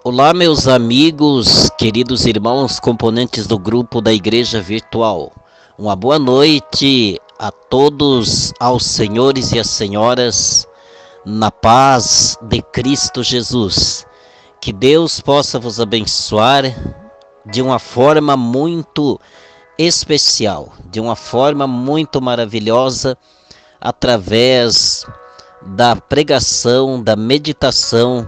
Olá, meus amigos, queridos irmãos, componentes do grupo da Igreja Virtual. Uma boa noite a todos, aos senhores e às senhoras, na paz de Cristo Jesus. Que Deus possa vos abençoar de uma forma muito especial, de uma forma muito maravilhosa, através da pregação, da meditação,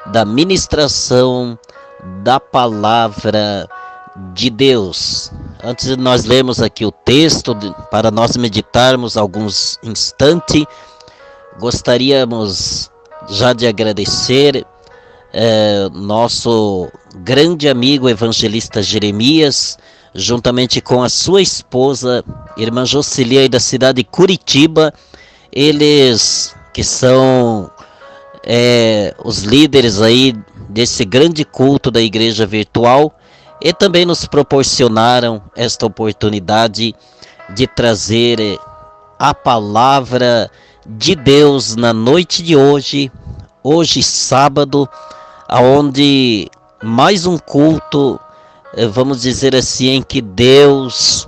da ministração da palavra de Deus. Antes de nós lermos aqui o texto, para nós meditarmos alguns instantes, gostaríamos já de agradecer nosso grande amigo evangelista Jeremias, juntamente com a sua esposa, irmã Jocilia, da cidade de Curitiba. Eles que são os líderes aí desse grande culto da Igreja Virtual, e também nos proporcionaram esta oportunidade de trazer a palavra de Deus na noite de hoje sábado, aonde mais um culto, vamos dizer assim, em que Deus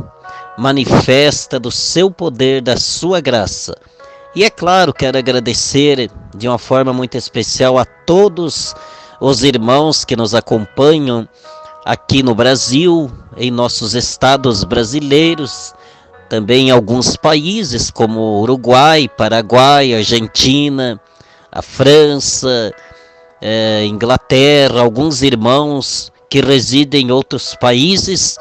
manifesta do seu poder, da sua graça. E é claro, quero agradecer de uma forma muito especial a todos os irmãos que nos acompanham aqui no Brasil, em nossos estados brasileiros, também em alguns países como Uruguai, Paraguai, Argentina, a França, Inglaterra, alguns irmãos que residem em outros países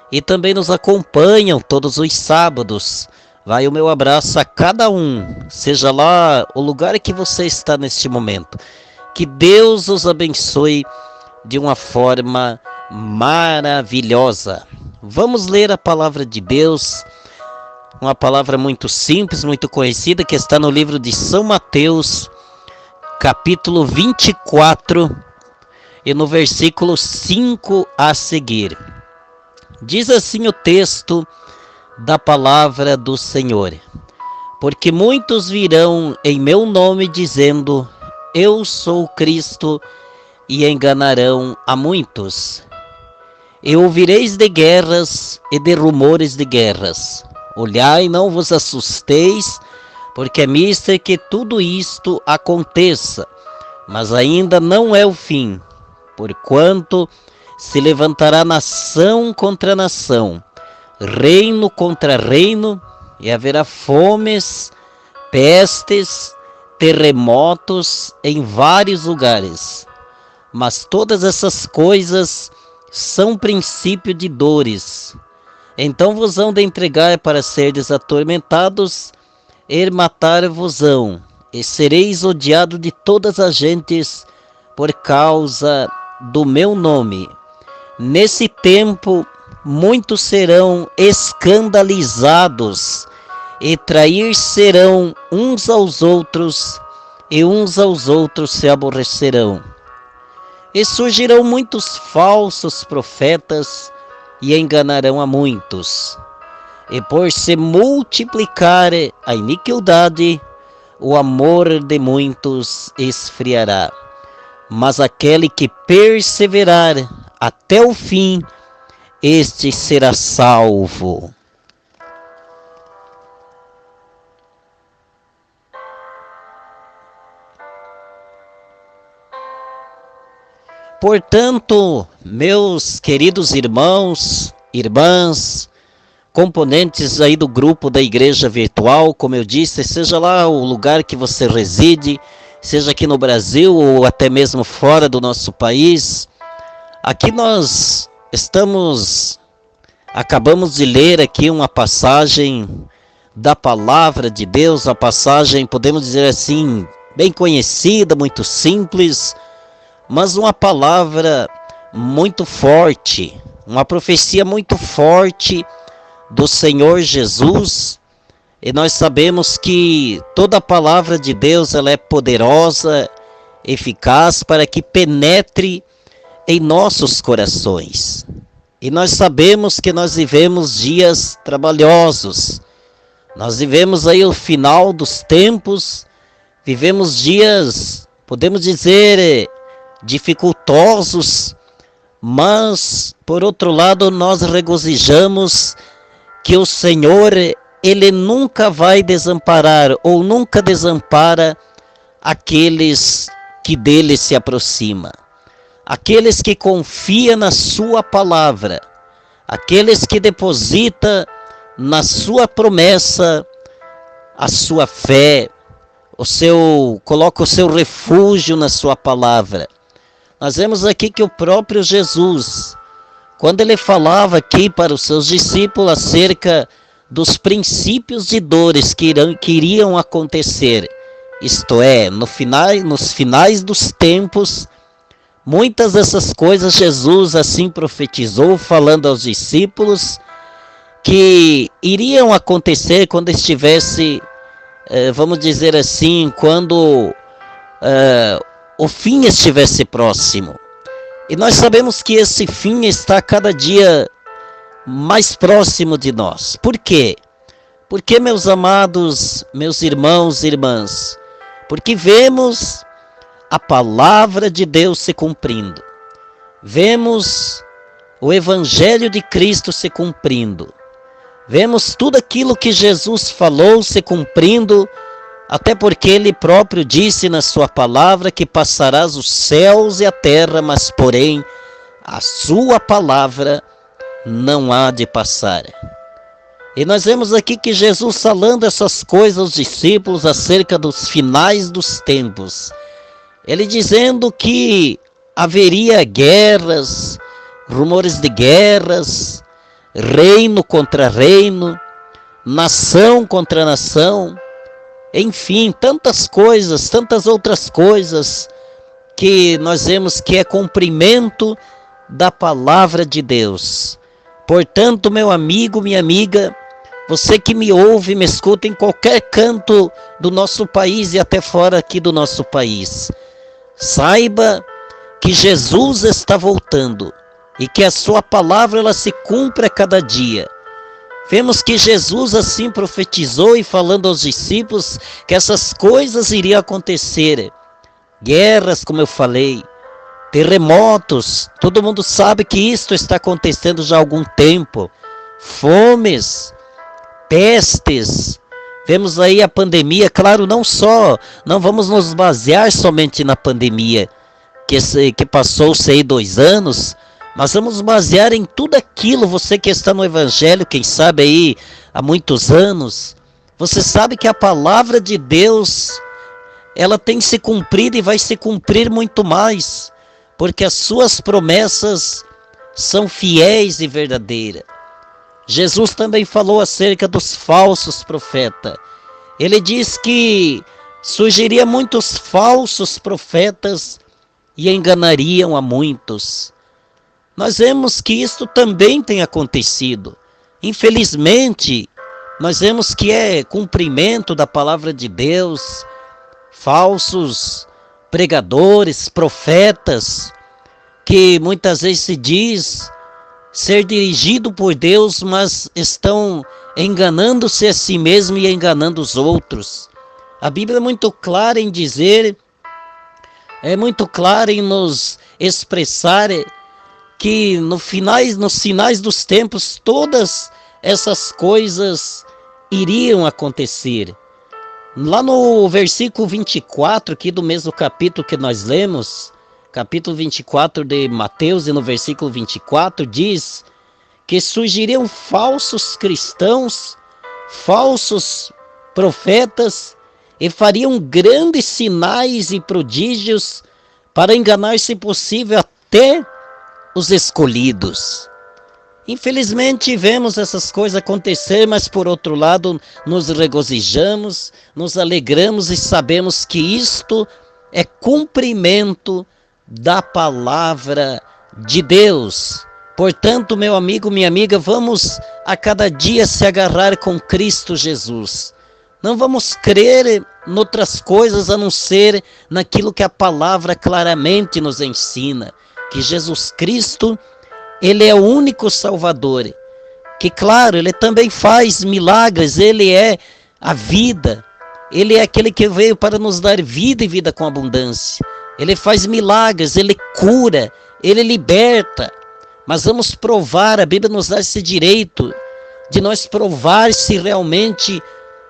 e também nos acompanham todos os sábados. Vai o meu abraço a cada um, seja lá o lugar que você está neste momento. Que Deus os abençoe de uma forma maravilhosa. Vamos ler a palavra de Deus, uma palavra muito simples, muito conhecida, que está no livro de São Mateus, capítulo 24, e no versículo 5 a seguir. Diz assim o texto da palavra do Senhor: porque muitos virão em meu nome dizendo, eu sou Cristo, e enganarão a muitos. E ouvireis de guerras e de rumores de guerras. Olhai, não vos assusteis, porque é mister que tudo isto aconteça, mas ainda não é o fim, porquanto se levantará nação contra nação, reino contra reino, e haverá fomes, pestes, terremotos em vários lugares. Mas todas essas coisas são princípio de dores. Então vos hão de entregar para serdes atormentados, e matar-vos-ão, e sereis odiados de todas as gentes por causa do meu nome. Nesse tempo muitos serão escandalizados, e trair-serão uns aos outros, e uns aos outros se aborrecerão. E surgirão muitos falsos profetas, e enganarão a muitos. E por se multiplicar a iniquidade, o amor de muitos esfriará. Mas aquele que perseverar até o fim, este será salvo. Portanto, meus queridos irmãos, irmãs, componentes aí do grupo da Igreja Virtual, como eu disse, seja lá o lugar que você reside, seja aqui no Brasil ou até mesmo fora do nosso país, aqui nós acabamos de ler aqui uma passagem da palavra de Deus, a passagem, podemos dizer assim, bem conhecida, muito simples, mas uma palavra muito forte, uma profecia muito forte do Senhor Jesus. E nós sabemos que toda a palavra de Deus ela é poderosa, eficaz para que penetre em nossos corações. E nós sabemos que nós vivemos dias trabalhosos. Nós vivemos aí o final dos tempos, vivemos dias, podemos dizer, dificultosos, mas, por outro lado, nós regozijamos que o Senhor, Ele nunca vai desamparar ou nunca desampara aqueles que dele se aproximam, aqueles que confiam na sua palavra, aqueles que depositam na sua promessa a sua fé, coloca o seu refúgio na sua palavra. Nós vemos aqui que o próprio Jesus, quando ele falava aqui para os seus discípulos acerca dos princípios de dores que iriam acontecer, isto é, nos finais dos tempos, muitas dessas coisas Jesus assim profetizou, falando aos discípulos que iriam acontecer quando estivesse, vamos dizer assim, quando o fim estivesse próximo. E nós sabemos que esse fim está cada dia mais próximo de nós. Por quê? Porque, meus amados, meus irmãos e irmãs, porque vemos a palavra de Deus se cumprindo. Vemos o Evangelho de Cristo se cumprindo. Vemos tudo aquilo que Jesus falou se cumprindo, até porque Ele próprio disse na sua palavra que passarás os céus e a terra, mas porém a sua palavra não há de passar. E nós vemos aqui que Jesus falando essas coisas aos discípulos acerca dos finais dos tempos. Ele dizendo que haveria guerras, rumores de guerras, reino contra reino, nação contra nação, enfim, tantas coisas, tantas outras coisas que nós vemos que é cumprimento da palavra de Deus. Portanto, meu amigo, minha amiga, você que me ouve, me escuta em qualquer canto do nosso país e até fora aqui do nosso país, saiba que Jesus está voltando e que a sua palavra ela se cumpre a cada dia. Vemos que Jesus assim profetizou e falando aos discípulos que essas coisas iriam acontecer. Guerras, como eu falei, terremotos, todo mundo sabe que isto está acontecendo já há algum tempo. Fomes, pestes, vemos aí a pandemia, claro, não vamos nos basear somente na pandemia, que passou-se aí 2 anos, mas vamos basear em tudo aquilo, você que está no Evangelho, quem sabe aí há muitos anos, você sabe que a palavra de Deus, ela tem se cumprido e vai se cumprir muito mais, porque as suas promessas são fiéis e verdadeiras. Jesus também falou acerca dos falsos profetas. Ele diz que surgiria muitos falsos profetas e enganariam a muitos. Nós vemos que isso também tem acontecido. Infelizmente, nós vemos que é cumprimento da palavra de Deus, falsos pregadores, profetas, que muitas vezes se diz ser dirigido por Deus, mas estão enganando-se a si mesmo e enganando os outros. A Bíblia é muito clara em dizer, é muito clara em nos expressar que nos finais dos tempos todas essas coisas iriam acontecer. Lá no versículo 24, aqui do mesmo capítulo que nós lemos, capítulo 24 de Mateus, e no versículo 24 diz que surgiriam falsos cristãos, falsos profetas, e fariam grandes sinais e prodígios para enganar, se possível, até os escolhidos. Infelizmente vemos essas coisas acontecer, mas por outro lado nos regozijamos, nos alegramos e sabemos que isto é cumprimento da palavra de Deus. Portanto, meu amigo, minha amiga, vamos a cada dia se agarrar com Cristo Jesus. Não vamos crer em outras coisas a não ser naquilo que a palavra claramente nos ensina, que Jesus Cristo, Ele é o único Salvador, que claro, Ele também faz milagres, Ele é a vida, Ele é aquele que veio para nos dar vida e vida com abundância. Ele faz milagres, Ele cura, Ele liberta. Mas vamos provar, a Bíblia nos dá esse direito de nós provar se realmente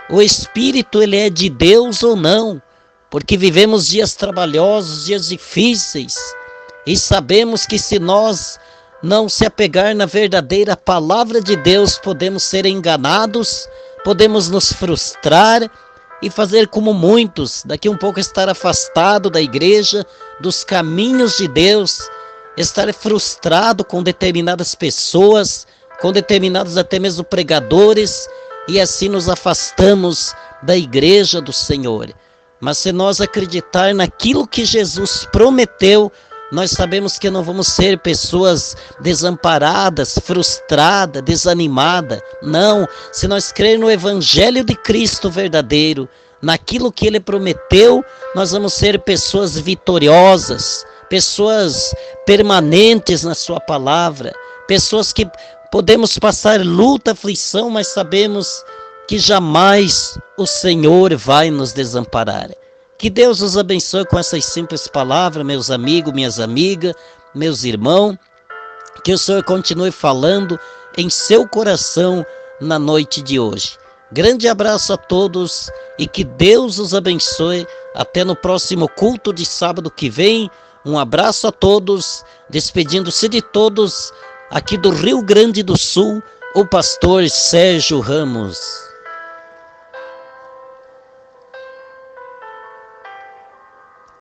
o Espírito ele é de Deus ou não. Porque vivemos dias trabalhosos, dias difíceis. E sabemos que se nós não se apegar na verdadeira palavra de Deus, podemos ser enganados, podemos nos frustrar e fazer como muitos, daqui um pouco estar afastado da igreja, dos caminhos de Deus, estar frustrado com determinadas pessoas, com determinados até mesmo pregadores, e assim nos afastamos da igreja do Senhor. Mas se nós acreditar naquilo que Jesus prometeu, nós sabemos que não vamos ser pessoas desamparadas, frustradas, desanimadas. Não, se nós crer no Evangelho de Cristo verdadeiro, naquilo que Ele prometeu, nós vamos ser pessoas vitoriosas, pessoas permanentes na Sua palavra, pessoas que podemos passar luta, aflição, mas sabemos que jamais o Senhor vai nos desamparar. Que Deus os abençoe com essas simples palavras, meus amigos, minhas amigas, meus irmãos. Que o Senhor continue falando em seu coração na noite de hoje. Grande abraço a todos e que Deus os abençoe. Até no próximo culto de sábado que vem. Um abraço a todos, despedindo-se de todos, aqui do Rio Grande do Sul, o pastor Sérgio Ramos.